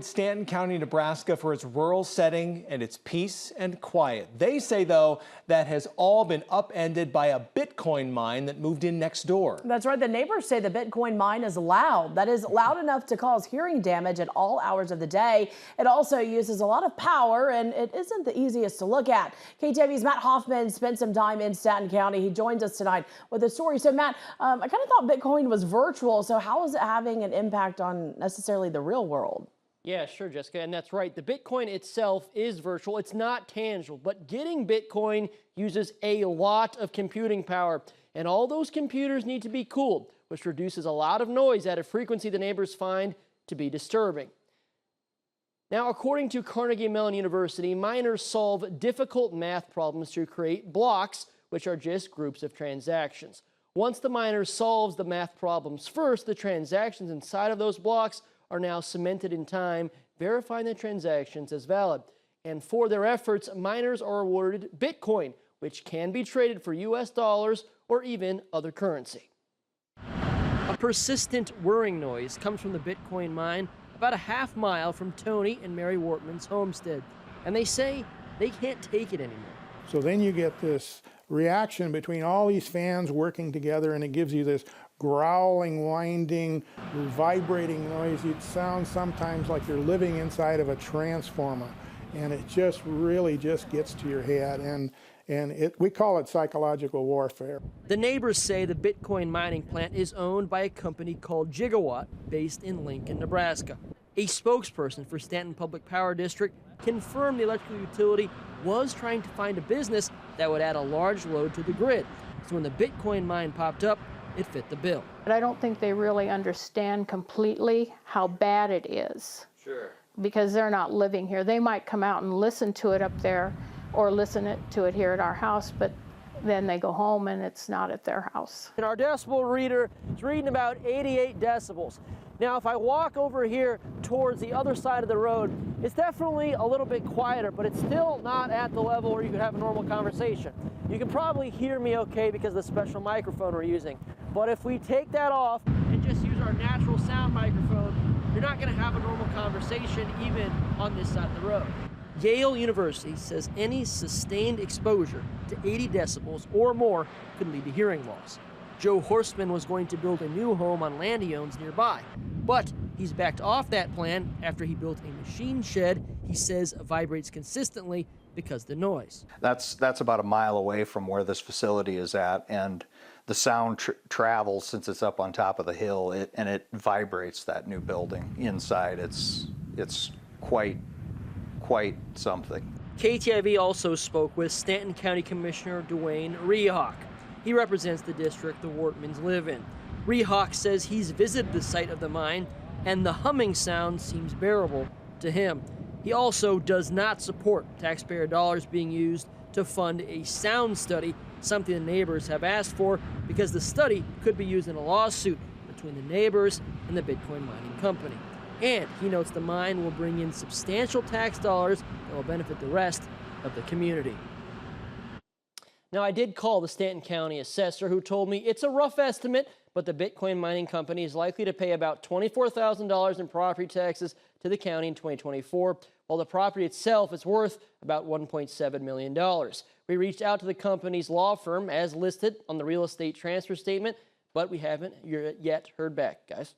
Stanton County, Nebraska for its rural setting and its peace and quiet. They say, though, that has all been upended by a Bitcoin mine that moved in next door. That's right. The neighbors say the Bitcoin mine is loud. That is loud enough to cause hearing damage at all hours of the day. It also uses a lot of power, and it isn't the easiest to look at. KTV's Matt Hoffman spent some time in Stanton County. He joins us tonight with a story. So, Matt, I kind of thought Bitcoin was virtual. So how is it having an impact on necessarily the real world? Yeah, sure, Jessica, and that's right. The Bitcoin itself is virtual. It's not tangible, but getting Bitcoin uses a lot of computing power, and all those computers need to be cooled, which reduces a lot of noise at a frequency the neighbors find to be disturbing. Now, according to Carnegie Mellon University, miners solve difficult math problems to create blocks, which are just groups of transactions. Once the miner solves the math problems first, the transactions inside of those blocks are now cemented in time, verifying the transactions as valid. And for their efforts, miners are awarded Bitcoin, which can be traded for US dollars or even other currency. A persistent whirring noise comes from the Bitcoin mine about a half mile from Tony and Mary Wortman's homestead. And they say they can't take it anymore. So then you get this reaction between all these fans working together, and it gives you this growling, winding, vibrating noise. It sounds sometimes like you're living inside of a transformer, and it just really just gets to your head, and we call it psychological warfare. The neighbors say the Bitcoin mining plant is owned by a company called Gigawatt, based in Lincoln, Nebraska. A spokesperson for Stanton Public Power District confirmed the electrical utility was trying to find a business that would add a large load to the grid. So when the Bitcoin mine popped up, it fit the bill. But I don't think they really understand completely how bad it is. Sure. Because they're not living here. They might come out and listen to it up there or listen to it here at our house, but then they go home and it's not at their house. And our decibel reader is reading about 88 decibels. Now, if I walk over here towards the other side of the road, it's definitely a little bit quieter, but it's still not at the level where you could have a normal conversation. You can probably hear me okay because of the special microphone we're using. But if we take that off and just use our natural sound microphone, you're not going to have a normal conversation even on this side of the road. Yale University says any sustained exposure to 80 decibels or more could lead to hearing loss. Joe Horstman was going to build a new home on land he owns nearby, but he's backed off that plan after he built a machine shed he says vibrates consistently because of the noise. That's about a mile away from where this facility is at, and the sound travels since it's up on top of the hill, and it vibrates that new building inside. It's quite something. KTIV also spoke with Stanton County Commissioner Dwayne Rehawk. He represents the district the Wortmans live in. Rehawk says he's visited the site of the mine, and the humming sound seems bearable to him. He also does not support taxpayer dollars being used to fund a sound study, something the neighbors have asked for because the study could be used in a lawsuit between the neighbors and the Bitcoin mining company. And he notes the mine will bring in substantial tax dollars that will benefit the rest of the community. Now, I did call the Stanton County assessor, who told me it's a rough estimate, but the Bitcoin mining company is likely to pay about $24,000 in property taxes to the county in 2024, while the property itself is worth about $1.7 million. We reached out to the company's law firm as listed on the real estate transfer statement, but we haven't yet heard back, guys.